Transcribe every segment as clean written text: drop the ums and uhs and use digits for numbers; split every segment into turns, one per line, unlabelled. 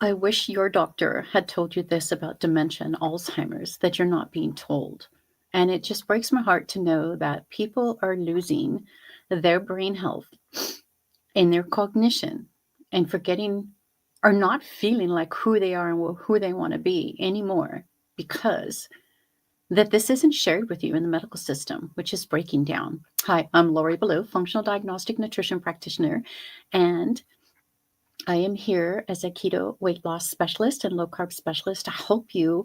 I wish your doctor had told you this about dementia and Alzheimer's that you're not being told. And it just breaks my heart to know that people are losing their brain health and their cognition and forgetting or not feeling like who they are and who they want to be anymore because that this isn't shared with you in the medical system, which is breaking down. Hi, I'm Lori Ballou, functional diagnostic nutrition practitioner, and I am here as a keto weight loss specialist and low carb specialist to help you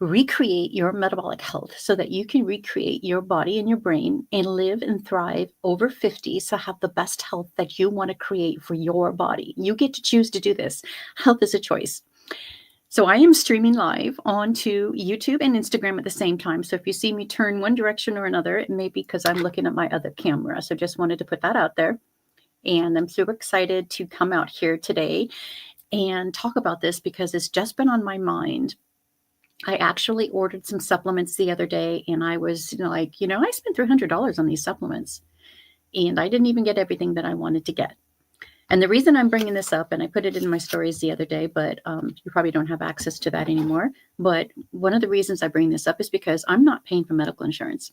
recreate your metabolic health so that you can recreate your body and your brain and live and thrive over 50 so have the best health that you want to create for your body. You get to choose to do this. Health is a choice. So I am streaming live onto YouTube and Instagram at the same time. So if you see me turn one direction or another, it may be because I'm looking at my other camera. So just wanted to put that out there. And I'm super excited to come out here today and talk about this because it's just been on my mind. I actually ordered some supplements the other day and I was I spent $300 on these supplements and I didn't even get everything that I wanted to get. And the reason I'm bringing this up, and I put it in my stories the other day, but you probably don't have access to that anymore. But one of the reasons I bring this up is because I'm not paying for medical insurance.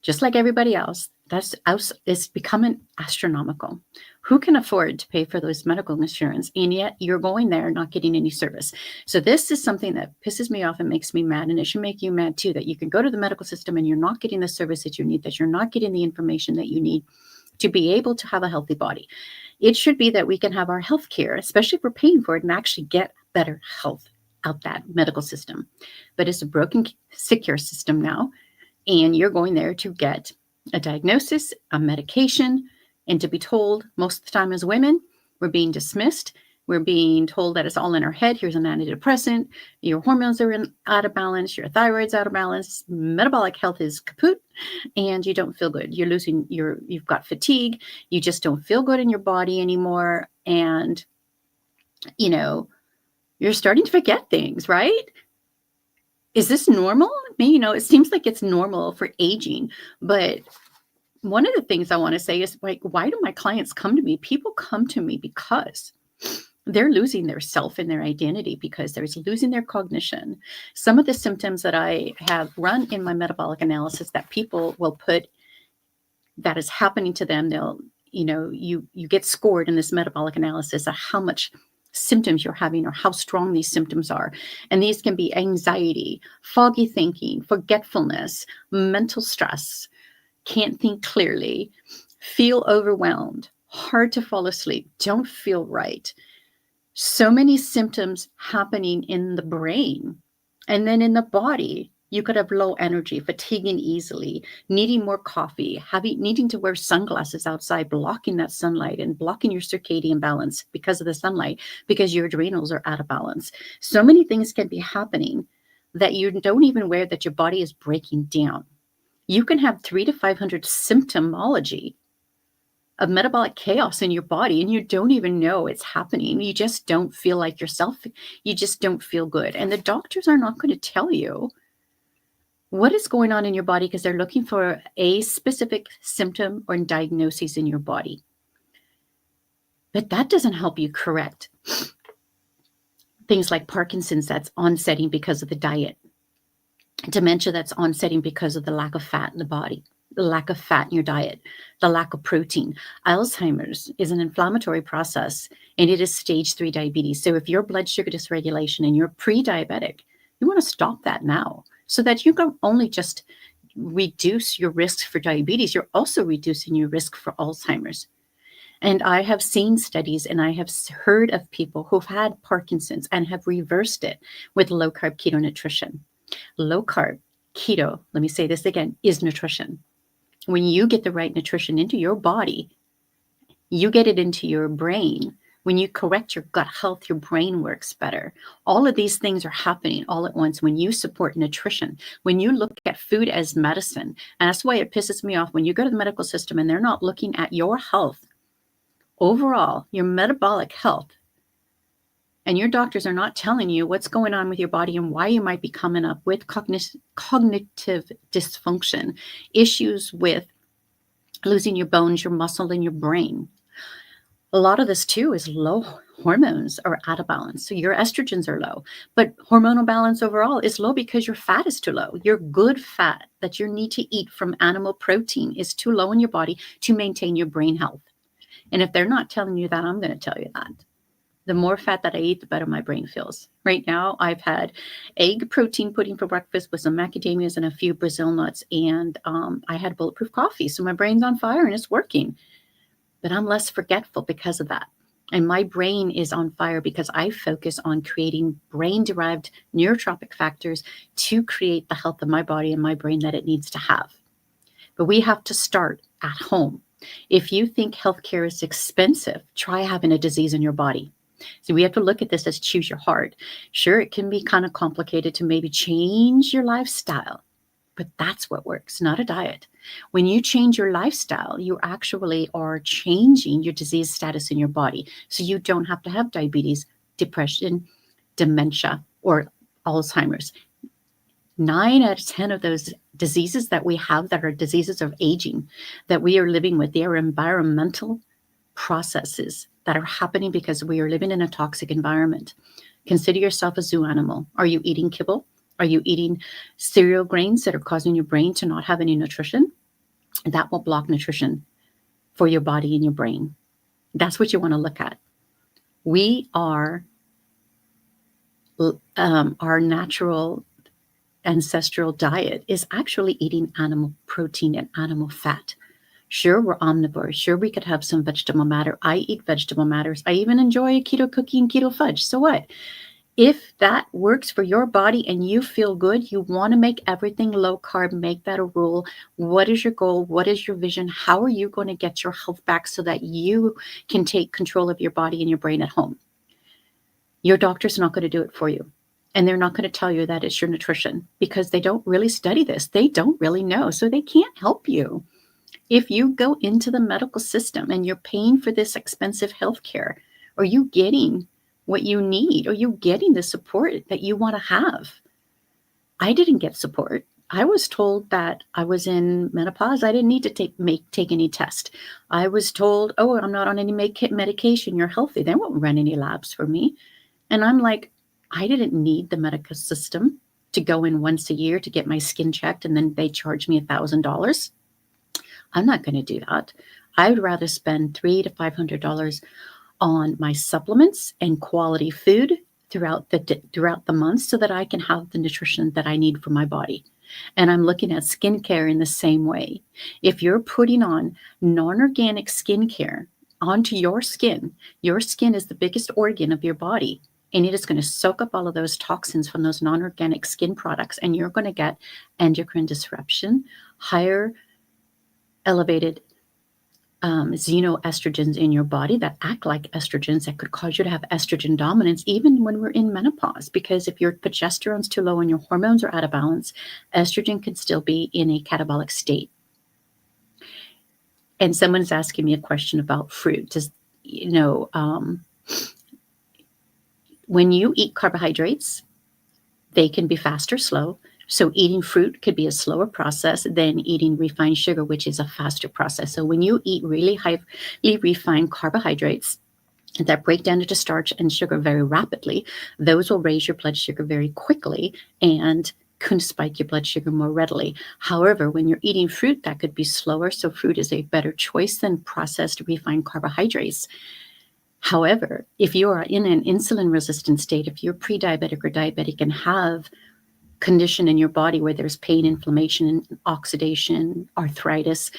Just like everybody else, it's becoming astronomical. Who can afford to pay for those medical insurance? And yet you're going there not getting any service. So this is something that pisses me off and makes me mad. And it should make you mad too, that you can go to the medical system and you're not getting the service that you need, that you're not getting the information that you need to be able to have a healthy body. It should be that we can have our health care, especially if we're paying for it, and actually get better health out that medical system. But it's a broken, secure system now. And you're going there to get a diagnosis, a medication, and to be told most of the time as women, we're being dismissed. We're being told that it's all in our head. Here's an antidepressant. Your hormones are out of balance. Your thyroid's out of balance. Metabolic health is kaput, and you don't feel good. You've got fatigue. You just don't feel good in your body anymore. And, you're starting to forget things, right? Is this normal? It seems like it's normal for aging, but one of the things I want to say is why do my clients come to me? People come to me because they're losing their self and their identity, because they're losing their cognition. Some of the symptoms that I have run in my metabolic analysis that people will put that is happening to them, you get scored in this metabolic analysis of how much symptoms you're having or how strong these symptoms are. And these can be anxiety, foggy thinking, forgetfulness, mental stress, can't think clearly, feel overwhelmed, hard to fall asleep, don't feel right. So many symptoms happening in the brain. And then in the body, you could have low energy, fatiguing easily, needing more coffee, needing to wear sunglasses outside, blocking that sunlight and blocking your circadian balance because of the sunlight, because your adrenals are out of balance. So many things can be happening that you don't even aware that your body is breaking down. You can have 300 to 500 symptomology of metabolic chaos in your body, and you don't even know it's happening. You just don't feel like yourself. You just don't feel good. And the doctors are not going to tell you what is going on in your body because they're looking for a specific symptom or diagnosis in your body. But that doesn't help you correct things like Parkinson's that's onsetting because of the diet, dementia that's onsetting because of the lack of fat in the body, the lack of fat in your diet, the lack of protein. Alzheimer's is an inflammatory process, and it is stage 3 diabetes. So if your blood sugar dysregulation and you're pre-diabetic, you want to stop that now so that you don't only just reduce your risks for diabetes, you're also reducing your risk for Alzheimer's. And I have seen studies and I have heard of people who've had Parkinson's and have reversed it with low-carb keto nutrition. Low-carb keto, let me say this again, is nutrition. When you get the right nutrition into your body, you get it into your brain. When you correct your gut health, your brain works better. All of these things are happening all at once when you support nutrition, when you look at food as medicine. And that's why it pisses me off when you go to the medical system and they're not looking at your health overall, your metabolic health, and your doctors are not telling you what's going on with your body and why you might be coming up with cognitive dysfunction, issues with losing your bones, your muscle, and your brain. A lot of this too is low hormones are out of balance. So your estrogens are low, but hormonal balance overall is low because your fat is too low. Your good fat that you need to eat from animal protein is too low in your body to maintain your brain health. And if they're not telling you that, I'm going to tell you that. The more fat that I eat, the better my brain feels. Right now, I've had egg protein pudding for breakfast with some macadamias and a few Brazil nuts, and I had bulletproof coffee. So my brain's on fire and it's working. But I'm less forgetful because of that. And my brain is on fire because I focus on creating brain-derived neurotropic factors to create the health of my body and my brain that it needs to have. But we have to start at home. If you think healthcare is expensive, try having a disease in your body. So we have to look at this as choose your heart. Sure, it can be kind of complicated to maybe change your lifestyle, but that's what works, not a diet. When you change your lifestyle, you actually are changing your disease status in your body. So you don't have to have diabetes, depression, dementia, or Alzheimer's. 9 out of 10 of those diseases that we have that are diseases of aging that we are living with, they are environmental processes that are happening because we are living in a toxic environment. Consider yourself a zoo animal. Are you eating kibble? Are you eating cereal grains that are causing your brain to not have any nutrition? That will block nutrition for your body and your brain. That's what you want to look at. We are our natural ancestral diet is actually eating animal protein and animal fat. Sure, we're omnivores. Sure, we could have some vegetable matter. I eat vegetable matters. I even enjoy a keto cookie and keto fudge. So what? If that works for your body and you feel good, you want to make everything low carb, make that a rule. What is your goal? What is your vision? How are you going to get your health back so that you can take control of your body and your brain at home? Your doctor's not going to do it for you. And they're not going to tell you that it's your nutrition because they don't really study this. They don't really know. So they can't help you. If you go into the medical system and you're paying for this expensive health care, are you getting what you need? Are you getting the support that you want to have? I didn't get support. I was told that I was in menopause. I didn't need to take any test. I was told, oh, I'm not on any medication. You're healthy. They won't run any labs for me. And I'm like, I didn't need the medical system to go in once a year to get my skin checked and then they charge me $1,000. I'm not going to do that. I would rather spend $300 to $500 on my supplements and quality food throughout the month so that I can have the nutrition that I need for my body. And I'm looking at skincare in the same way. If you're putting on non-organic skincare onto your skin is the biggest organ of your body. And it is going to soak up all of those toxins from those non-organic skin products. And you're going to get endocrine disruption, higher elevated xenoestrogens in your body that act like estrogens that could cause you to have estrogen dominance even when we're in menopause. Because if your progesterone's too low and your hormones are out of balance, estrogen can still be in a catabolic state. And someone's asking me a question about fruit. When you eat carbohydrates, they can be fast or slow. So eating fruit could be a slower process than eating refined sugar, which is a faster process. So when you eat really highly refined carbohydrates that break down into starch and sugar very rapidly, those will raise your blood sugar very quickly and can spike your blood sugar more readily. However, when you're eating fruit, that could be slower. So fruit is a better choice than processed refined carbohydrates. However, if you are in an insulin-resistant state, if you're pre-diabetic or diabetic and have condition in your body where there's pain, inflammation, oxidation, arthritis,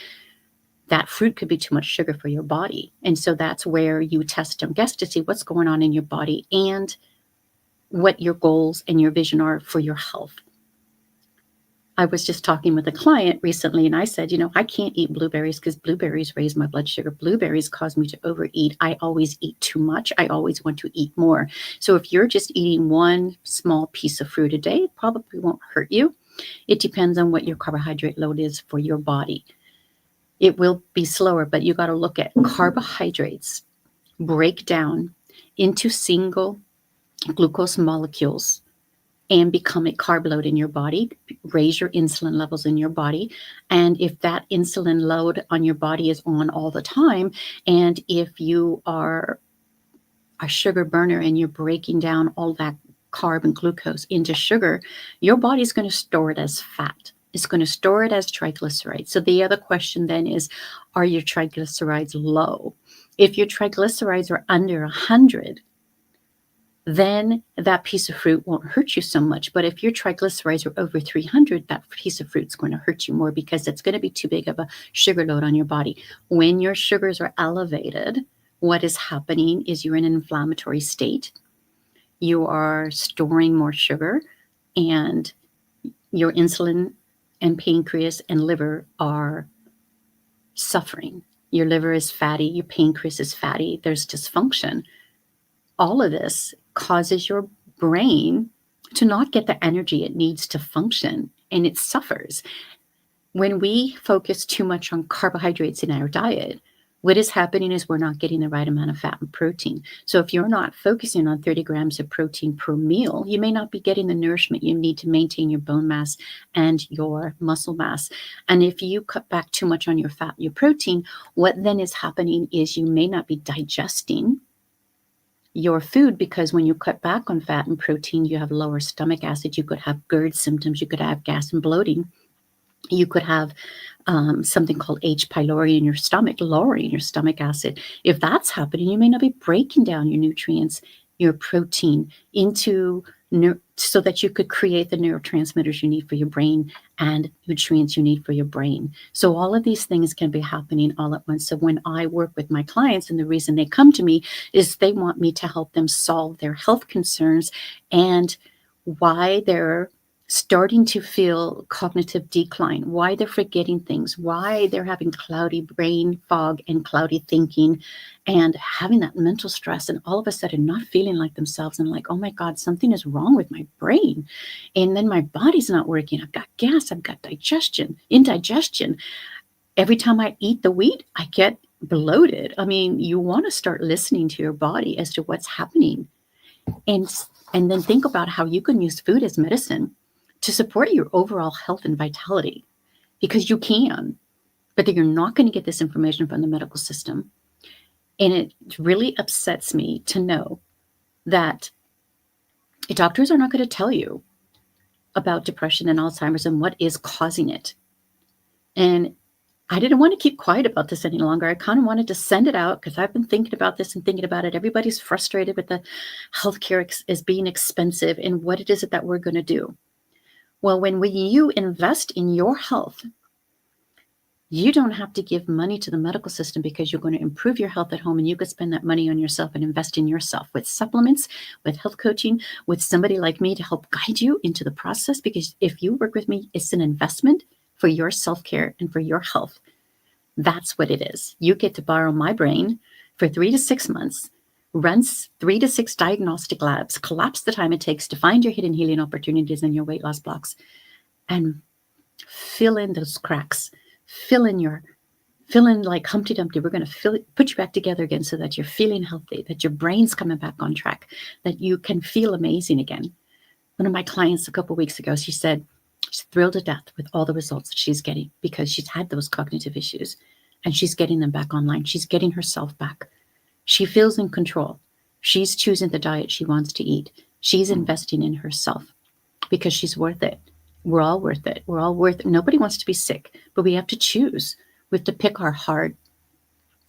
that fruit could be too much sugar for your body. And so that's where you test and guess to see what's going on in your body and what your goals and your vision are for your health. I was just talking with a client recently and I said, I can't eat blueberries because blueberries raise my blood sugar. Blueberries cause me to overeat. I always eat too much. I always want to eat more. So if you're just eating one small piece of fruit a day, it probably won't hurt you. It depends on what your carbohydrate load is for your body. It will be slower, but you got to look at carbohydrates break down into single glucose molecules and become a carb load in your body, raise your insulin levels in your body. And if that insulin load on your body is on all the time, and if you are a sugar burner and you're breaking down all that carb and glucose into sugar, your body's going to store it as fat. It's going to store it as triglycerides. So the other question then is, are your triglycerides low? If your triglycerides are under 100, then that piece of fruit won't hurt you so much. But if your triglycerides are over 300, that piece of fruit's going to hurt you more because it's going to be too big of a sugar load on your body. When your sugars are elevated, what is happening is you're in an inflammatory state. You are storing more sugar, and your insulin and pancreas and liver are suffering. Your liver is fatty, your pancreas is fatty, there's dysfunction. All of this causes your brain to not get the energy it needs to function, and it suffers. When we focus too much on carbohydrates in our diet, what is happening is we're not getting the right amount of fat and protein. So if you're not focusing on 30 grams of protein per meal, you may not be getting the nourishment you need to maintain your bone mass and your muscle mass. And if you cut back too much on your fat, your protein, what then is happening is you may not be digesting your food, because when you cut back on fat and protein, you have lower stomach acid. You could have GERD symptoms. You could have gas and bloating. You could have something called H. pylori in your stomach, lowering your stomach acid. If that's happening, you may not be breaking down your nutrients, your protein into so that you could create the neurotransmitters you need for your brain and nutrients you need for your brain. So all of these things can be happening all at once. So when I work with my clients, and the reason they come to me is they want me to help them solve their health concerns and why they're starting to feel cognitive decline, why they're forgetting things, why they're having cloudy brain fog and cloudy thinking and having that mental stress, and all of a sudden not feeling like themselves and like, oh my God, something is wrong with my brain. And then my body's not working. I've got gas, I've got indigestion. Every time I eat the wheat, I get bloated. I mean, you want to start listening to your body as to what's happening. And then think about how you can use food as medicine to support your overall health and vitality, because you can, but then you're not going to get this information from the medical system. And it really upsets me to know that doctors are not going to tell you about depression and Alzheimer's and what is causing it. And I didn't want to keep quiet about this any longer. I kind of wanted to send it out because I've been thinking about this and thinking about it. Everybody's frustrated with the healthcare as being expensive and what it is that we're going to do. Well, when you invest in your health, you don't have to give money to the medical system, because you're going to improve your health at home, and you could spend that money on yourself and invest in yourself with supplements, with health coaching, with somebody like me to help guide you into the process. Because if you work with me, it's an investment for your self-care and for your health. That's what it is. You get to borrow my brain for 3 to 6 months, run 3 to 6 diagnostic labs, collapse the time it takes to find your hidden healing opportunities and your weight loss blocks, and fill in those cracks. Fill in like Humpty Dumpty. We're going to put you back together again so that you're feeling healthy, that your brain's coming back on track, that you can feel amazing again. One of my clients a couple of weeks ago, she said she's thrilled to death with all the results that she's getting, because she's had those cognitive issues and she's getting them back online. She's getting herself back. She feels in control. She's choosing the diet she wants to eat. She's investing in herself because she's worth it. We're all worth it. We're all worth it. Nobody wants to be sick, but we have to choose. We have to pick our heart.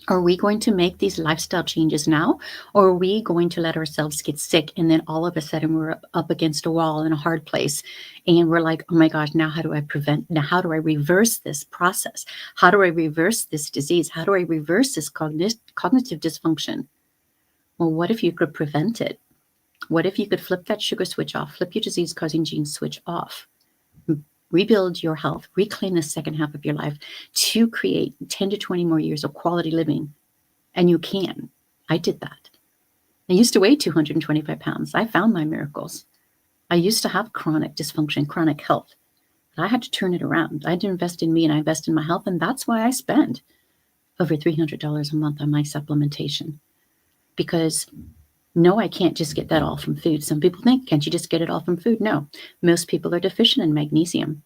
Are we going to make these lifestyle changes now, or are we going to let ourselves get sick and then all of a sudden we're up against a wall in a hard place and we're like, oh my gosh, now how do I prevent? Now how do I reverse this process? How do I reverse this disease? How do I reverse this cognitive dysfunction? Well, what if you could prevent it? What if you could flip that sugar switch off, flip your disease-causing gene switch off, rebuild your health, reclaim the second half of your life to create 10 to 20 more years of quality living? And you can. I did that. I used to weigh 225 pounds. I found my miracles. I used to have chronic dysfunction, chronic health. But I had to turn it around. I had to invest in me and I invest in my health. And that's why I spend over $300 a month on my supplementation. Because no, I can't just get that all from food. Some people think, can't you just get it all from food? No, most people are deficient in magnesium.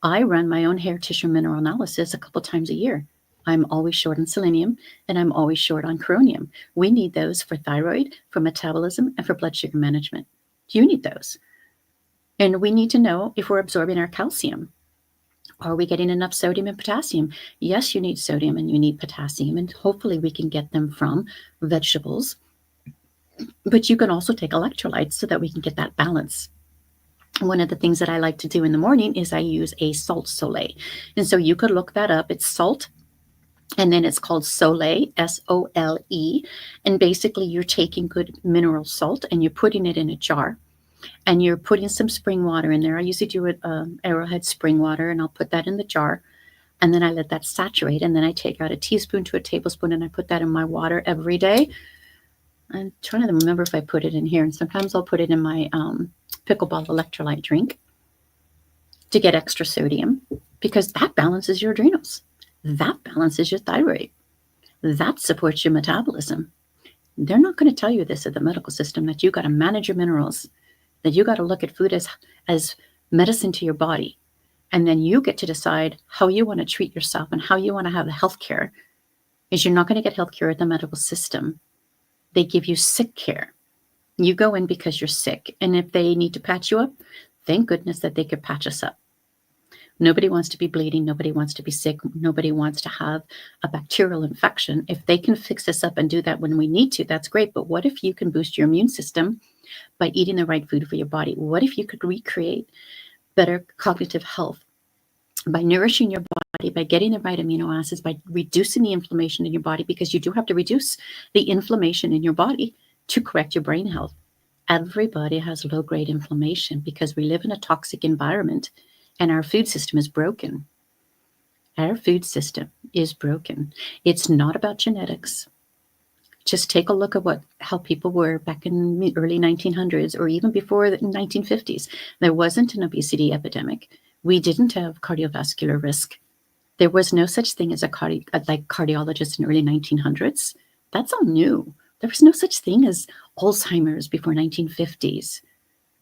I run my own hair tissue mineral analysis a couple times a year. I'm always short on selenium, and I'm always short on chromium. We need those for thyroid, for metabolism, and for blood sugar management. You need those. And we need to know if we're absorbing our calcium. Are we getting enough sodium and potassium? Yes, you need sodium and you need potassium, and hopefully we can get them from vegetables. But you can also take electrolytes so that we can get that balance. One of the things that I like to do in the morning is I use a salt sole. And so you could look that up. It's salt, and then it's called Sole, S-O-L-E. And basically you're taking good mineral salt and you're putting it in a jar, and you're putting some spring water in there. I usually do it Arrowhead spring water, and I'll put that in the jar, and then I let that saturate, and then I take out a teaspoon to a tablespoon, and I put that in my water every day. I'm trying to remember if I put it in here, and sometimes I'll put it in my pickleball electrolyte drink to get extra sodium, because that balances your adrenals. That balances your thyroid. That supports your metabolism. They're not going to tell you this at the medical system, that you got to manage your minerals, that you got to look at food as medicine to your body. And then you get to decide how you want to treat yourself and how you want to have the health care. Is you're not going to get health care at the medical system. They give you sick care. You go in because you're sick. And if they need to patch you up, thank goodness that they could patch us up. Nobody wants to be bleeding. Nobody wants to be sick. Nobody wants to have a bacterial infection. If they can fix us up and do that when we need to, that's great. But what if you can boost your immune system by eating the right food for your body? What if you could recreate better cognitive health by nourishing your body, by getting the right amino acids, by reducing the inflammation in your body, because you do have to reduce the inflammation in your body to correct your brain health. Everybody has low-grade inflammation because we live in a toxic environment and our food system is broken. Our food system is broken. It's not about genetics. Just take a look at how people were back in the early 1900s or even before the 1950s. There wasn't an obesity epidemic. We didn't have cardiovascular risk. There was no such thing as cardiologist in early 1900s. That's all new. There was no such thing as Alzheimer's before 1950s.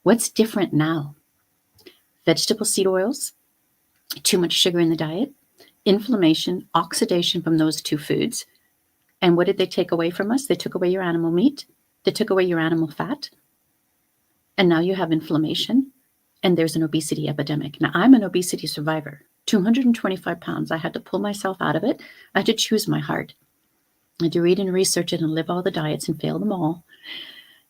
What's different now? Vegetable seed oils, too much sugar in the diet, inflammation, oxidation from those two foods. And what did they take away from us? They took away your animal meat. They took away your animal fat. And now you have inflammation, and there's an obesity epidemic. Now, I'm an obesity survivor, 225 pounds. I had to pull myself out of it. I had to choose my heart. I had to read and research it and live all the diets and fail them all.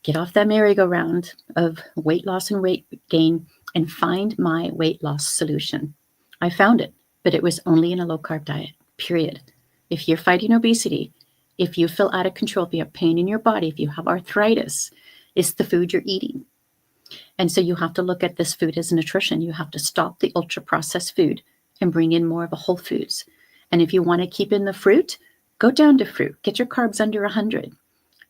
Get off that merry-go-round of weight loss and weight gain and find my weight loss solution. I found it, but it was only in a low-carb diet, period. If you're fighting obesity, if you feel out of control, if you have pain in your body, if you have arthritis, it's the food you're eating. And so you have to look at this food as nutrition. You have to stop the ultra-processed food and bring in more of the whole foods. And if you want to keep in the fruit, go down to fruit. Get your carbs under 100.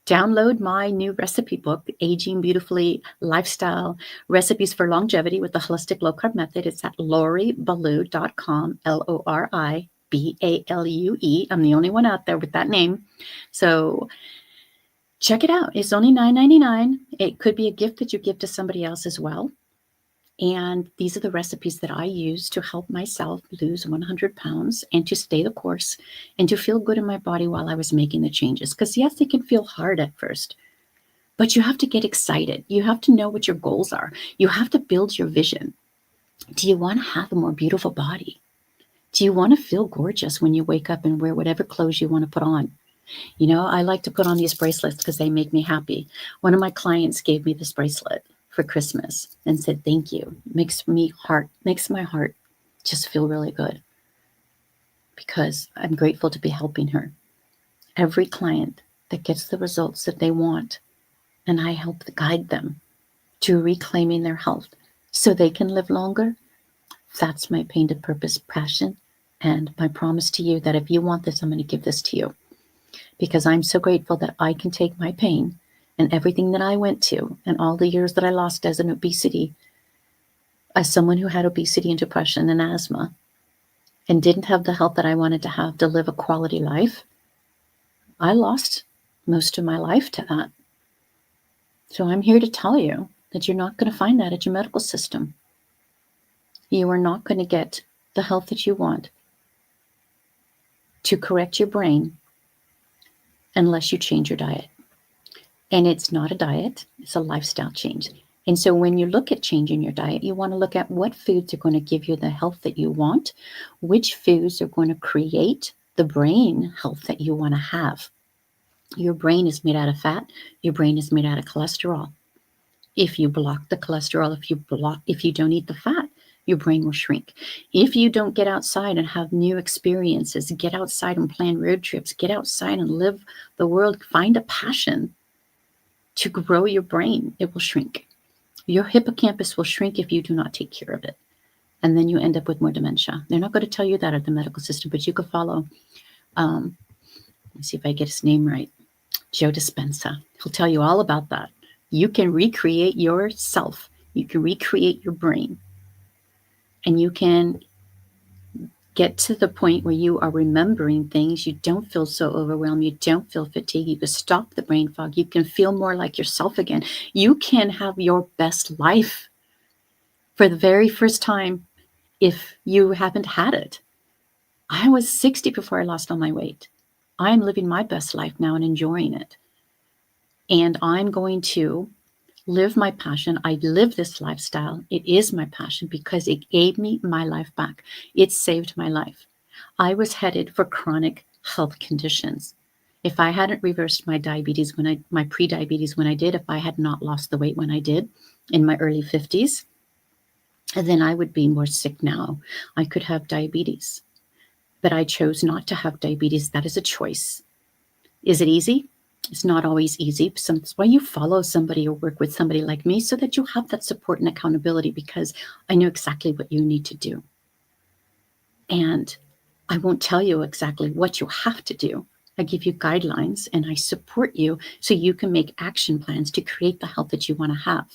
Download my new recipe book, Aging Beautifully Lifestyle Recipes for Longevity with the Holistic Low Carb Method. It's at loribalue.com, LORIBALUE. I'm the only one out there with that name. So check it out. It's only $9.99. It could be a gift that you give to somebody else as well. And these are the recipes that I use to help myself lose 100 pounds and to stay the course and to feel good in my body while I was making the changes. Because yes, it can feel hard at first, but you have to get excited. You have to know what your goals are. You have to build your vision. Do you want to have a more beautiful body? Do you want to feel gorgeous when you wake up and wear whatever clothes you want to put on? You know, I like to put on these bracelets because they make me happy. One of my clients gave me this bracelet for Christmas and said, thank you. Makes my heart just feel really good because I'm grateful to be helping her. Every client that gets the results that they want, and I help guide them to reclaiming their health so they can live longer. That's my painted purpose, passion, and my promise to you that if you want this, I'm going to give this to you because I'm so grateful that I can take my pain and everything that I went to and all the years that I lost as someone who had obesity and depression and asthma and didn't have the health that I wanted to have to live a quality life. I lost most of my life to that. So I'm here to tell you that you're not going to find that at your medical system. You are not going to get the health that you want to correct your brain unless you change your diet. And it's not a diet, it's a lifestyle change. And so when you look at changing your diet, you want to look at what foods are going to give you the health that you want, which foods are going to create the brain health that you want to have. Your brain is made out of fat, your brain is made out of cholesterol. If you block the cholesterol, if you don't eat the fat, your brain will shrink. If you don't get outside and have new experiences, get outside and plan road trips, get outside and live the world, find a passion to grow your brain, it will shrink. Your hippocampus will shrink if you do not take care of it. And then you end up with more dementia. They're not going to tell you that at the medical system, but you can follow. Let's see if I get his name right. Joe Dispenza. He'll tell you all about that. You can recreate yourself. You can recreate your brain. And you can get to the point where you are remembering things. You don't feel so overwhelmed. You don't feel fatigued. You can stop the brain fog. You can feel more like yourself again. You can have your best life for the very first time if you haven't had it. I was 60 before I lost all my weight. I'm living my best life now and enjoying it. And I'm going to live my passion. I live this lifestyle. It is my passion because it gave me my life back. It saved my life. I was headed for chronic health conditions. If I hadn't reversed my diabetes my pre-diabetes when I did, if I had not lost the weight when I did in my early 50s, then I would be more sick now. I could have diabetes, but I chose not to have diabetes. That is a choice. Is it easy? It's not always easy. So that's why you follow somebody or work with somebody like me so that you have that support and accountability, because I know exactly what you need to do. And I won't tell you exactly what you have to do. I give you guidelines and I support you so you can make action plans to create the health that you want to have.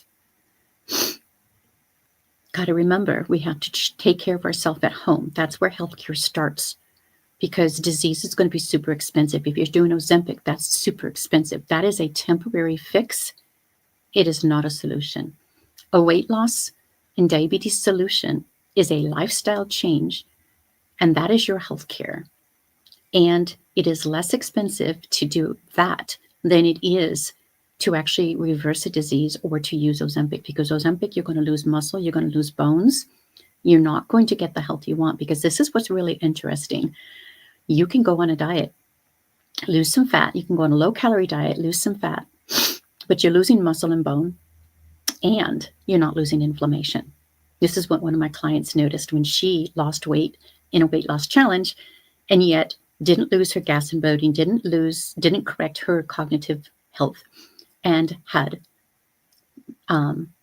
Got to remember, we have to take care of ourselves at home. That's where healthcare starts. Because disease is going to be super expensive. If you're doing Ozempic, that's super expensive. That is a temporary fix. It is not a solution. A weight loss and diabetes solution is a lifestyle change, and that is your health care. And it is less expensive to do that than it is to actually reverse a disease or to use Ozempic. Because Ozempic, you're going to lose muscle, you're going to lose bones. You're not going to get the health you want, because this is what's really interesting. You can go on a diet, lose some fat. You can go on a low-calorie diet, lose some fat, but you're losing muscle and bone, and you're not losing inflammation. This is what one of my clients noticed when she lost weight in a weight loss challenge, and yet didn't lose her gas and bloating, didn't correct her cognitive health, and had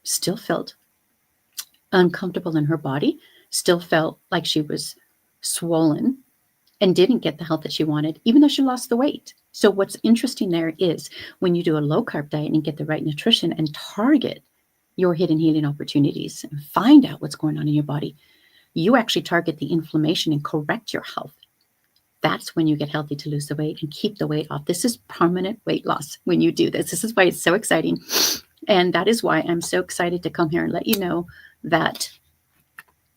still felt uncomfortable in her body, still felt like she was swollen, and didn't get the health that she wanted, even though she lost the weight. So what's interesting there is when you do a low-carb diet and get the right nutrition and target your hidden healing opportunities and find out what's going on in your body, you actually target the inflammation and correct your health. That's when you get healthy to lose the weight and keep the weight off. This is permanent weight loss when you do this. This is why it's so exciting. And that is why I'm so excited to come here and let you know that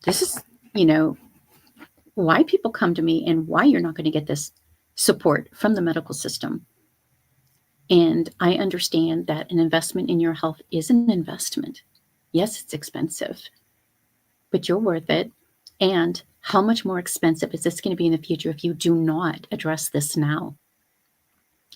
this is, why people come to me and why you're not going to get this support from the medical system. And I understand that an investment in your health is an investment. Yes, it's expensive, but you're worth it. And how much more expensive is this going to be in the future if you do not address this now?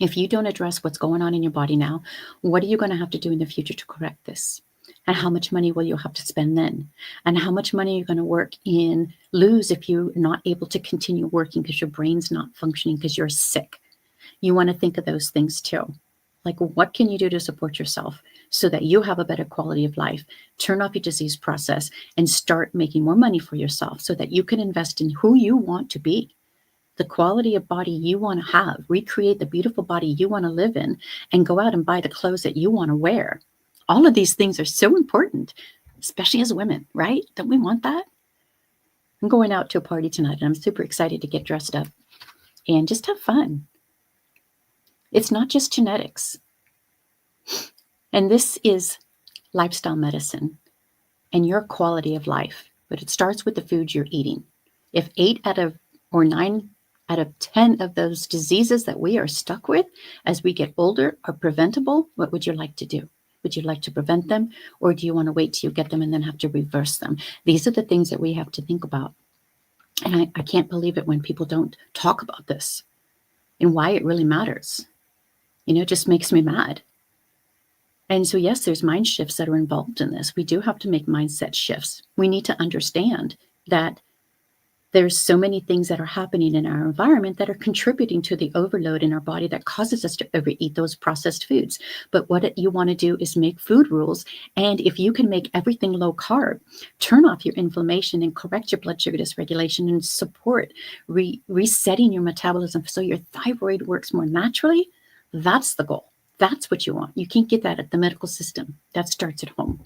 If you don't address what's going on in your body now, what are you going to have to do in the future to correct this? And how much money will you have to spend then? And how much money are you going to lose if you're not able to continue working because your brain's not functioning because you're sick? You want to think of those things too. Like, what can you do to support yourself so that you have a better quality of life? Turn off your disease process and start making more money for yourself so that you can invest in who you want to be, the quality of body you want to have, recreate the beautiful body you want to live in, and go out and buy the clothes that you want to wear. All of these things are so important, especially as women, right? Don't we want that? I'm going out to a party tonight, and I'm super excited to get dressed up and just have fun. It's not just genetics. And this is lifestyle medicine and your quality of life. But it starts with the food you're eating. If 9 out of 10 of those diseases that we are stuck with as we get older are preventable, what would you like to do? Would you like to prevent them, or do you want to wait till you get them and then have to reverse them? These are the things that we have to think about. And I can't believe it when people don't talk about this and why it really matters. It just makes me mad. And so, yes, there's mind shifts that are involved in this. We do have to make mindset shifts. We need to understand that there's so many things that are happening in our environment that are contributing to the overload in our body that causes us to overeat those processed foods. But what you want to do is make food rules. And if you can make everything low carb, turn off your inflammation and correct your blood sugar dysregulation and support resetting your metabolism so your thyroid works more naturally, that's the goal. That's what you want. You can't get that at the medical system. That starts at home.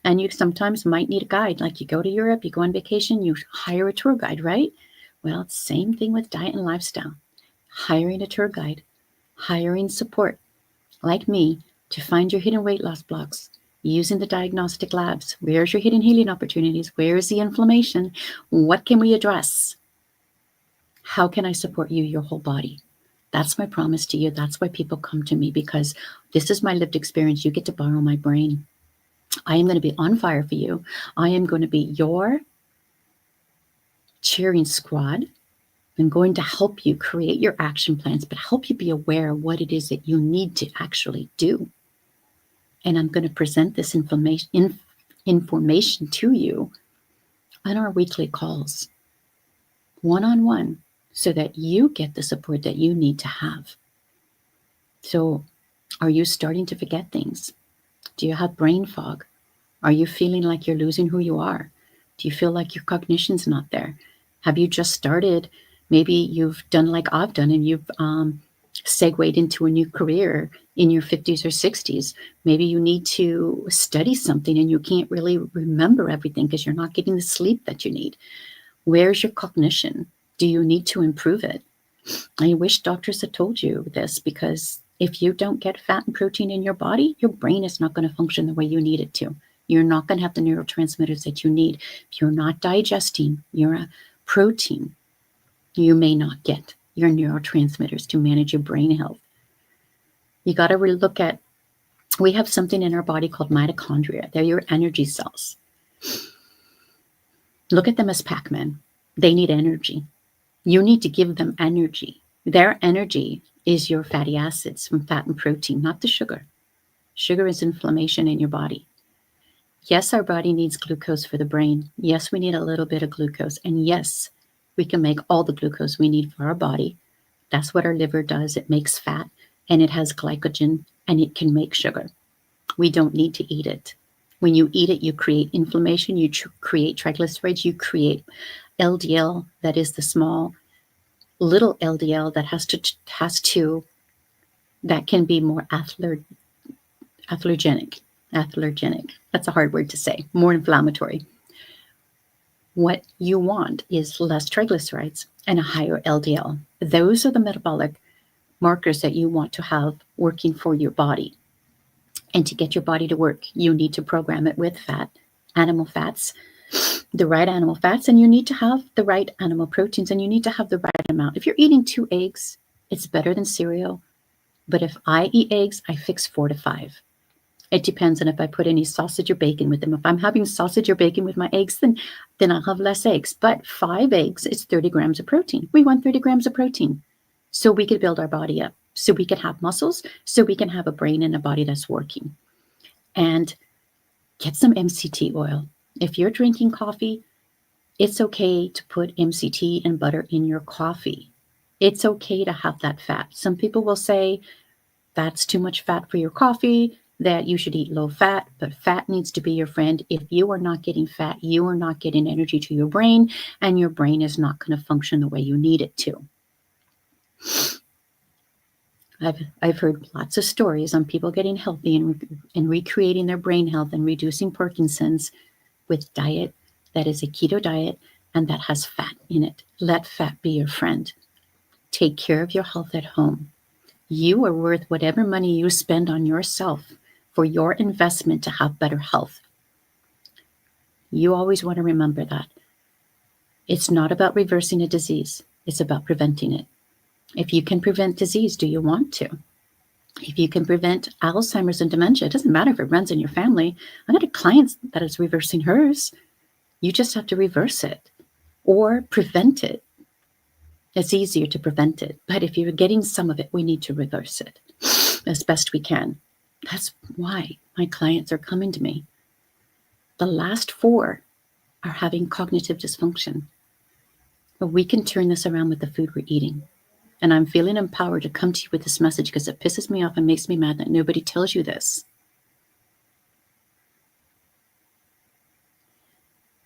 And you sometimes might need a guide, like you go to Europe, you go on vacation, you hire a tour guide, right? Well, it's the same thing with diet and lifestyle. Hiring a tour guide, hiring support, like me, to find your hidden weight loss blocks, using the diagnostic labs. Where's your hidden healing opportunities? Where is the inflammation? What can we address? How can I support you, your whole body? That's my promise to you. That's why people come to me, because this is my lived experience. You get to borrow my brain. I am going to be on fire for you. I am going to be your cheering squad. I'm going to help you create your action plans, but help you be aware of what it is that you need to actually do. And I'm going to present this information to you on our weekly calls, one-on-one, so that you get the support that you need to have. So, are you starting to forget things? Do you have brain fog? Are you feeling like you're losing who you are? Do you feel like your cognition's not there? Have you just started? Maybe you've done like I've done and you've segued into a new career in your 50s or 60s. Maybe you need to study something and you can't really remember everything because you're not getting the sleep that you need. Where's your cognition? Do you need to improve it? I wish doctors had told you this, because if you don't get fat and protein in your body, your brain is not going to function the way you need it to. You're not going to have the neurotransmitters that you need. If you're not digesting your protein, you may not get your neurotransmitters to manage your brain health. You got to look at, we have something in our body called mitochondria. They're your energy cells. Look at them as Pac-Man. They need energy. You need to give them energy. Their energy is your fatty acids from fat and protein, not the sugar. Sugar is inflammation in your body. Yes, our body needs glucose for the brain. Yes, we need a little bit of glucose. And yes, we can make all the glucose we need for our body. That's what our liver does. It makes fat and it has glycogen and it can make sugar. We don't need to eat it. When you eat it, you create inflammation, you create triglycerides, you create LDL, that is the small little LDL that that can be more atherogenic. That's a hard word to say. More inflammatory. What you want is less triglycerides and a higher LDL. Those are the metabolic markers that you want to have working for your body. And to get your body to work, you need to program it with fat, animal fats, the right animal fats, and you need to have the right animal proteins, and you need to have the right amount. If you're eating 2 eggs, it's better than cereal. But if I eat eggs, I fix 4 to 5. It depends on if I put any sausage or bacon with them. If I'm having sausage or bacon with my eggs, then I'll have less eggs. But 5 eggs is 30 grams of protein. We want 30 grams of protein so we could build our body up, so we can have muscles, so we can have a brain and a body that's working. And get some MCT oil. If you're drinking coffee, it's okay to put MCT and butter in your coffee. It's okay to have that fat. Some people will say that's too much fat for your coffee, that you should eat low fat, but fat needs to be your friend. If you are not getting fat, you are not getting energy to your brain, and your brain is not going to function the way you need it to. I've heard lots of stories on people getting healthy and recreating their brain health and reducing Parkinson's with diet that is a keto diet and that has fat in it. Let fat be your friend. Take care of your health at home. You are worth whatever money you spend on yourself for your investment to have better health. You always want to remember that. It's not about reversing a disease. It's about preventing it. If you can prevent disease, do you want to? If you can prevent Alzheimer's and dementia, it doesn't matter if it runs in your family. I got a client that is reversing hers. You just have to reverse it or prevent it. It's easier to prevent it. But if you're getting some of it, we need to reverse it as best we can. That's why my clients are coming to me. The last 4 are having cognitive dysfunction. But we can turn this around with the food we're eating. And I'm feeling empowered to come to you with this message because it pisses me off and makes me mad that nobody tells you this.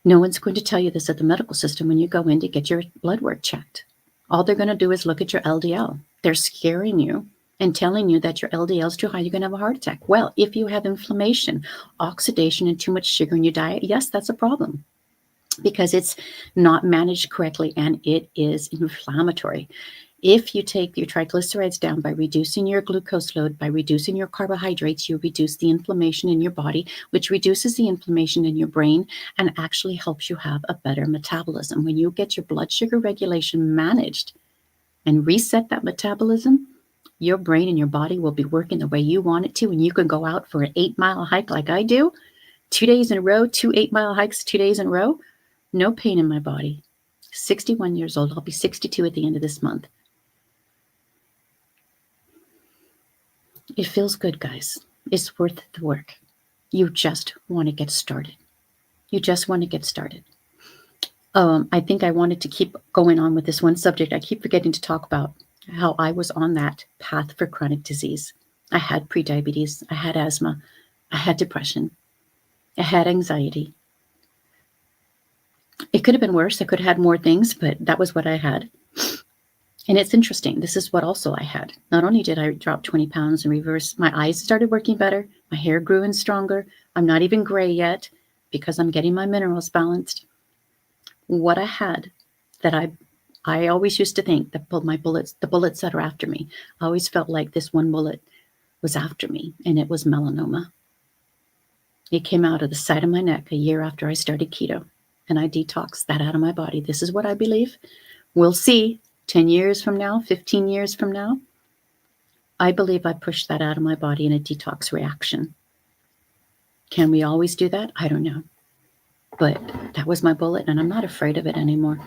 No one's going to tell you this at the medical system when you go in to get your blood work checked. All they're going to do is look at your LDL. They're scaring you and telling you that your LDL is too high, you're going to have a heart attack. Well, if you have inflammation, oxidation, and too much sugar in your diet, yes, that's a problem because it's not managed correctly and it is inflammatory. If you take your triglycerides down by reducing your glucose load, by reducing your carbohydrates, you reduce the inflammation in your body, which reduces the inflammation in your brain and actually helps you have a better metabolism. When you get your blood sugar regulation managed and reset that metabolism, your brain and your body will be working the way you want it to, and you can go out for an 8-mile hike like I do, 2 days in a row, 2 8-mile hikes, 2 days in a row, no pain in my body. 61 years old. I'll be 62 at the end of this month. It feels good, guys. It's worth the work. You just want to get started. You just want to get started. I think I wanted to keep going on with this one subject. I keep forgetting to talk about how I was on that path for chronic disease. I had prediabetes. I had asthma. I had depression. I had anxiety. It could have been worse. I could have had more things, but that was what I had. And it's interesting. This is what also I had. Not only did I drop 20 pounds and reverse, my eyes started working better. My hair grew in stronger. I'm not even gray yet because I'm getting my minerals balanced. What I had that I always used to think that the bullets that are after me, I always felt like this one bullet was after me, and it was melanoma. It came out of the side of my neck a year after I started keto, and I detoxed that out of my body. This is what I believe. We'll see. 10 years from now, 15 years from now, I believe I pushed that out of my body in a detox reaction. Can we always do that? I don't know. But that was my bullet, and I'm not afraid of it anymore.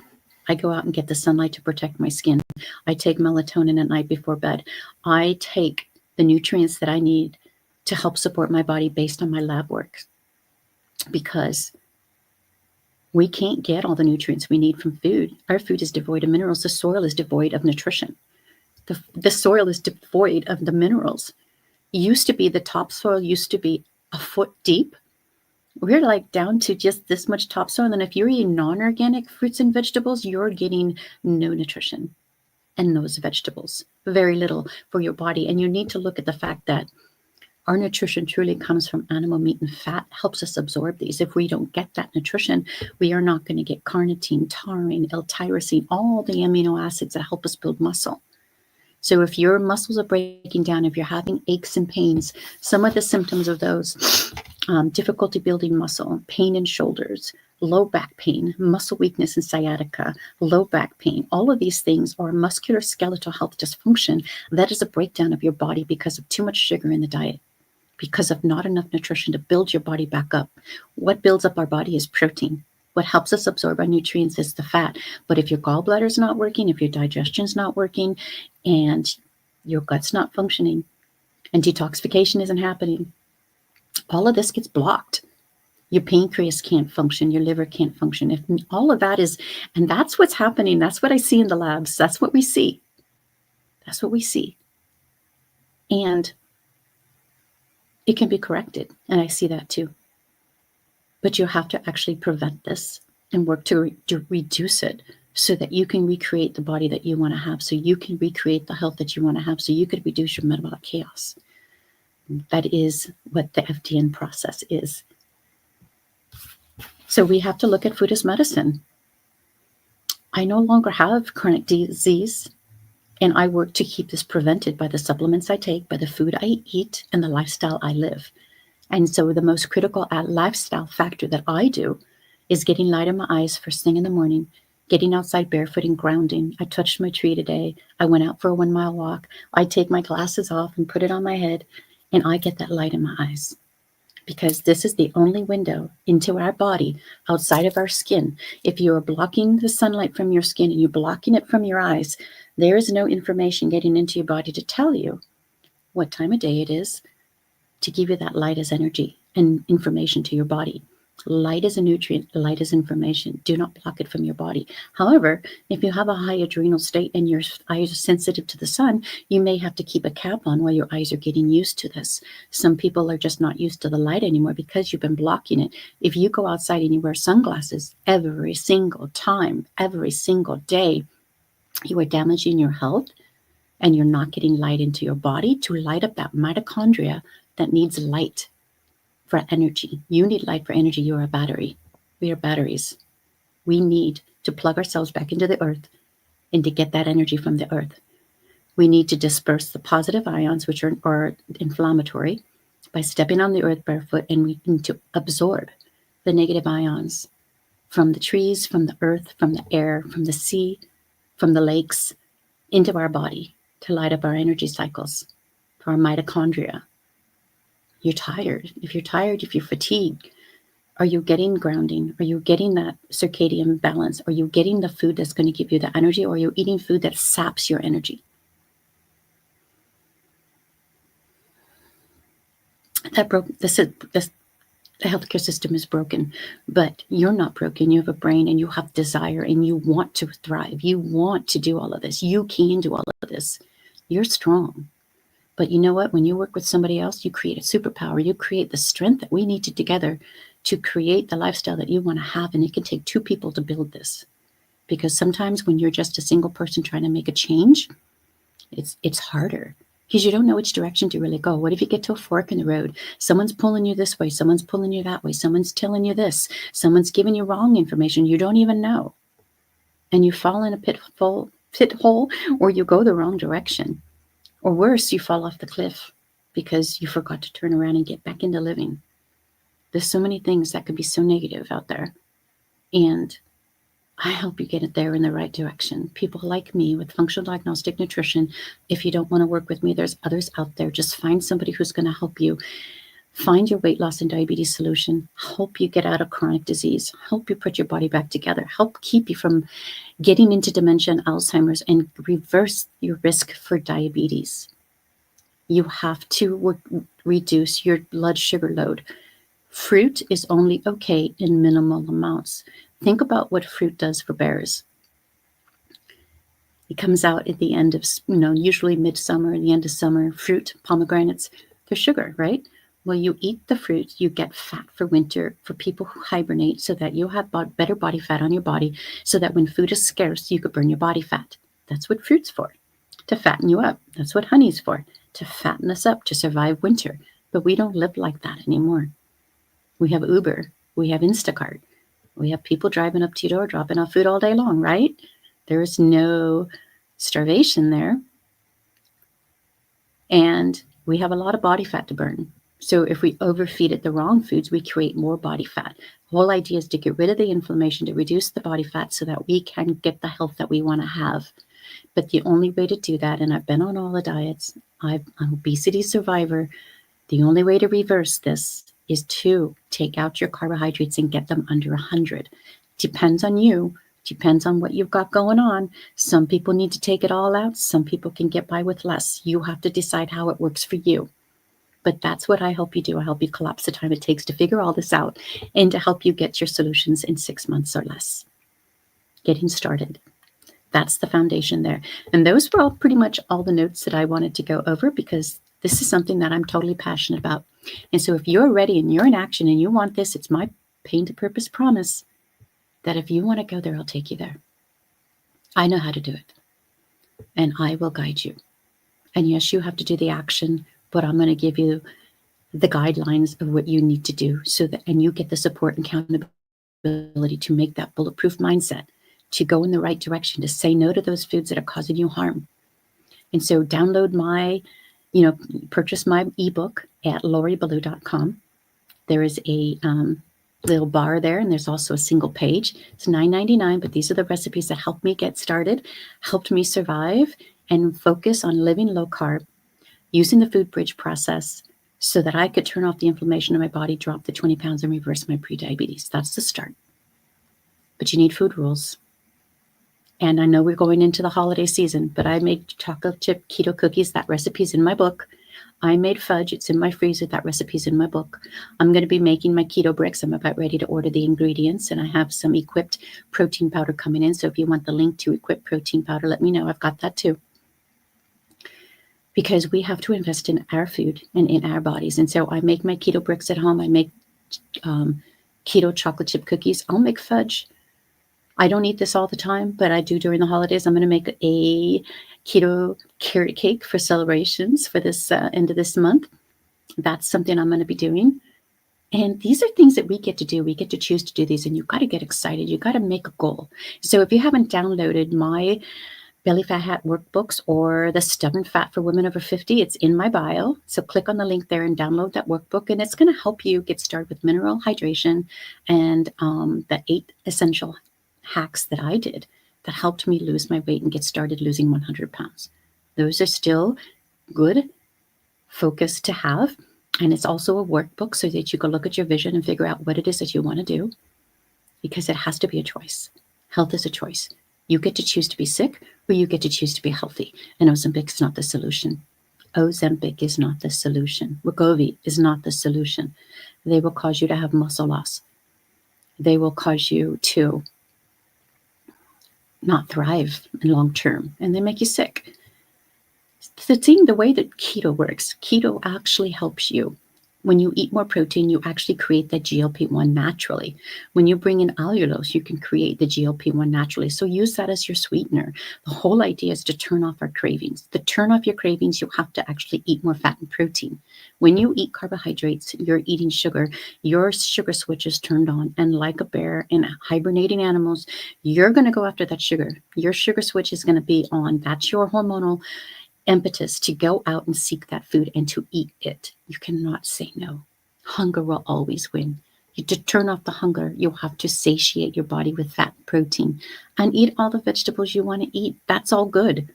I go out and get the sunlight to protect my skin. I take melatonin at night before bed. I take the nutrients that I need to help support my body based on my lab work. Because we can't get all the nutrients we need from food. Our food is devoid of minerals. The soil is devoid of nutrition. The soil is devoid of the minerals. The topsoil used to be a foot deep. We're like down to just this much topsoil. And if you're eating non-organic fruits and vegetables, you're getting no nutrition in those vegetables. Very little for your body. And you need to look at the fact that our nutrition truly comes from animal meat, and fat helps us absorb these. If we don't get that nutrition, we are not going to get carnitine, taurine, L-tyrosine, all the amino acids that help us build muscle. So if your muscles are breaking down, if you're having aches and pains, some of the symptoms of those, difficulty building muscle, pain in shoulders, low back pain, muscle weakness and sciatica, low back pain, all of these things are musculoskeletal health dysfunction. That is a breakdown of your body because of too much sugar in the diet, because of not enough nutrition to build your body back up. What builds up our body is protein. What helps us absorb our nutrients is the fat. But if your gallbladder is not working, if your digestion is not working, and your gut's not functioning, and detoxification isn't happening, all of this gets blocked. Your pancreas can't function. Your liver can't function. If all of that is, and that's what's happening. That's what I see in the labs. That's what we see. That's what we see. And it can be corrected. And I see that too. But you have to actually prevent this and work to reduce it so that you can recreate the body that you want to have, so you can recreate the health that you want to have, so you could reduce your metabolic chaos. That is what the FDN process is. So we have to look at food as medicine. I no longer have chronic disease, and I work to keep this prevented by the supplements I take, by the food I eat, and the lifestyle I live. And so the most critical lifestyle factor that I do is getting light in my eyes first thing in the morning, Getting outside barefoot and grounding. I touched my tree today. I went out for a 1 mile walk. I take my glasses off and put it on my head, and I get that light in my eyes. Because this is the only window into our body outside of our skin. If you are blocking the sunlight from your skin and you're blocking it from your eyes, there is no information getting into your body to tell you what time of day it is, to give you that light as energy and information to your body. Light is a nutrient, light is information. Do not block it from your body. However, if you have a high adrenal state and your eyes are sensitive to the sun, you may have to keep a cap on while your eyes are getting used to this. Some people are just not used to the light anymore because you've been blocking it. If you go outside and you wear sunglasses every single time, every single day, you are damaging your health and you're not getting light into your body to light up that mitochondria that needs light for energy. You need light for energy. You're a battery. We are batteries. We need to plug ourselves back into the earth and to get that energy from the earth. We need to disperse the positive ions, which are inflammatory, by stepping on the earth barefoot, and we need to absorb the negative ions from the trees, from the earth, from the air, from the sea, from the lakes, into our body to light up our energy cycles, for our mitochondria. You're tired. If you're tired, if you're fatigued, are you getting grounding? Are you getting that circadian balance? Are you getting the food that's going to give you the energy? Or are you eating food that saps your energy? The healthcare system is broken, but you're not broken. You have a brain and you have desire and you want to thrive. You want to do all of this. You can do all of this. You're strong. But you know what? When you work with somebody else, you create a superpower. You create the strength that we need together to create the lifestyle that you want to have. And it can take two people to build this. Because sometimes when you're just a single person trying to make a change, it's harder. Because you don't know which direction to really go. What if you get to a fork in the road? Someone's pulling you this way. Someone's pulling you that way. Someone's telling you this. Someone's giving you wrong information you don't even know. And you fall in a pit hole, or you go the wrong direction. Or worse, you fall off the cliff because you forgot to turn around and get back into living. There's so many things that could be so negative out there. And I help you get it there in the right direction. People like me with functional diagnostic nutrition, if you don't want to work with me, there's others out there. Just find somebody who's going to help you find your weight loss and diabetes solution, help you get out of chronic disease, help you put your body back together, help keep you from getting into dementia and Alzheimer's, and reverse your risk for diabetes. You have to reduce your blood sugar load. Fruit is only okay in minimal amounts. Think about what fruit does for bears. It comes out at the end of, usually midsummer, the end of summer. Fruit, pomegranates, they're sugar, right? Well, you eat the fruit, you get fat for winter, for people who hibernate, so that you'll have better body fat on your body, so that when food is scarce, you could burn your body fat. That's what fruit's for, to fatten you up. That's what honey's for, to fatten us up, to survive winter. But we don't live like that anymore. We have Uber, we have Instacart, we have people driving up to your door, dropping off food all day long, right? There is no starvation there. And we have a lot of body fat to burn. So if we overfeed it the wrong foods, we create more body fat. The whole idea is to get rid of the inflammation, to reduce the body fat so that we can get the health that we want to have. But the only way to do that, and I've been on all the diets, I'm an obesity survivor, the only way to reverse this is to take out your carbohydrates and get them under 100. Depends on you. Depends on what you've got going on. Some people need to take it all out. Some people can get by with less. You have to decide how it works for you. But that's what I help you do. I help you collapse the time it takes to figure all this out and to help you get your solutions in 6 months or less. Getting started. That's the foundation there. And those were all pretty much all the notes that I wanted to go over, because this is something that I'm totally passionate about. And so if you're ready and you're in action and you want this, it's my pain to purpose promise that if you want to go there, I'll take you there. I know how to do it. And I will guide you. And yes, you have to do the action, but I'm going to give you the guidelines of what you need to do, so that, and you get the support and accountability to make that bulletproof mindset, to go in the right direction, to say no to those foods that are causing you harm. And so download my, purchase my ebook at laurieballou.com. There is a little bar there, and there's also a single page. It's $9.99, but these are the recipes that helped me get started, helped me survive, and focus on living low carb, using the food bridge process so that I could turn off the inflammation in my body, drop the 20 pounds, and reverse my prediabetes. That's the start. But you need food rules. And I know we're going into the holiday season, but I made chocolate chip keto cookies. That recipe's in my book. I made fudge. It's in my freezer. That recipe's in my book. I'm going to be making my keto bricks. I'm about ready to order the ingredients, and I have some equipped protein powder coming in. So if you want the link to equipped protein powder, let me know. I've got that too. Because we have to invest in our food and in our bodies. And so I make my keto bricks at home. I make keto chocolate chip cookies. I'll make fudge. I don't eat this all the time, but I do during the holidays. I'm going to make a keto carrot cake for celebrations for this end of this month. That's something I'm going to be doing. And these are things that we get to do. We get to choose to do these, and you've got to get excited. You've got to make a goal. So if you haven't downloaded my Belly Fat Hat workbooks or the Stubborn Fat for Women Over 50, it's in my bio. So click on the link there and download that workbook, and it's going to help you get started with mineral hydration and the 8 essential hacks that I did that helped me lose my weight and get started losing 100 pounds. Those are still good focus to have. And it's also a workbook so that you can look at your vision and figure out what it is that you want to do, because it has to be a choice. Health is a choice. You get to choose to be sick, or you get to choose to be healthy. And Ozempic is not the solution. Ozempic is not the solution. Wegovy is not the solution. They will cause you to have muscle loss. They will cause you to not thrive in long term, and they make you sick. The way that keto works, keto actually helps you. When you eat more protein, you actually create that GLP-1 naturally. When you bring in allulose, you can create the GLP-1 naturally. So use that as your sweetener. The whole idea is to turn off our cravings. To turn off your cravings, you have to actually eat more fat and protein. When you eat carbohydrates, you're eating sugar. Your sugar switch is turned on. And like a bear in hibernating animals, you're going to go after that sugar. Your sugar switch is going to be on. That's your hormonal impetus to go out and seek that food and to eat it. You cannot say no. Hunger will always win. To turn off the hunger, you'll have to satiate your body with fat and protein and eat all the vegetables you want to eat. That's all good.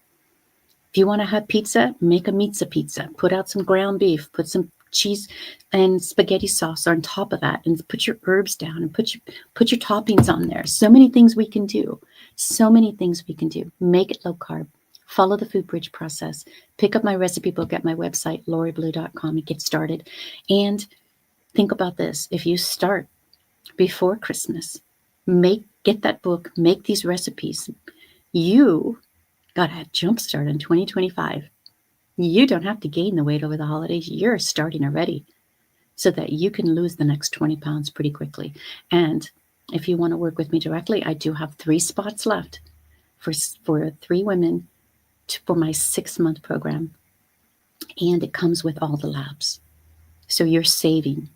If you want to have pizza, make a pizza. Put out some ground beef, put some cheese and spaghetti sauce on top of that, and put your herbs down and put your toppings on there. So many things we can do. So many things we can do. Make it low carb. Follow the food bridge process. Pick up my recipe book at my website, loriblue.com, and get started. And think about this. If you start before Christmas, get that book, make these recipes. You got a jump start in 2025. You don't have to gain the weight over the holidays. You're starting already so that you can lose the next 20 pounds pretty quickly. And if you want to work with me directly, I do have 3 spots left for 3 women for my 6-month program, and it comes with all the labs. So you're saving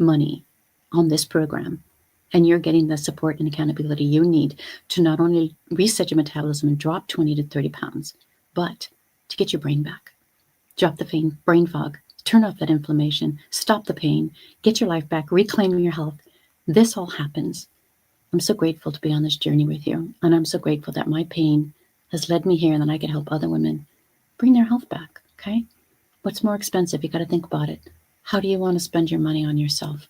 money on this program, and you're getting the support and accountability you need to not only reset your metabolism and drop 20 to 30 pounds, but to get your brain back. Drop the brain fog, turn off that inflammation, stop the pain, get your life back, reclaim your health. This all happens. I'm so grateful to be on this journey with you, and I'm so grateful that my pain has led me here, and then I can help other women bring their health back, okay? What's more expensive? You got to think about it. How do you want to spend your money on yourself?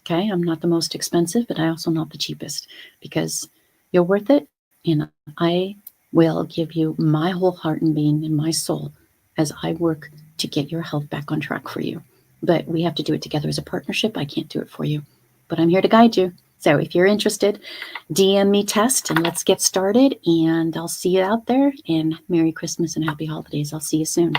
Okay, I'm not the most expensive, but I also not the cheapest, because you're worth it, and I will give you my whole heart and being and my soul as I work to get your health back on track for you. But we have to do it together as a partnership. I can't do it for you, but I'm here to guide you. So if you're interested, DM me test and let's get started, and I'll see you out there, and Merry Christmas and Happy Holidays. I'll see you soon.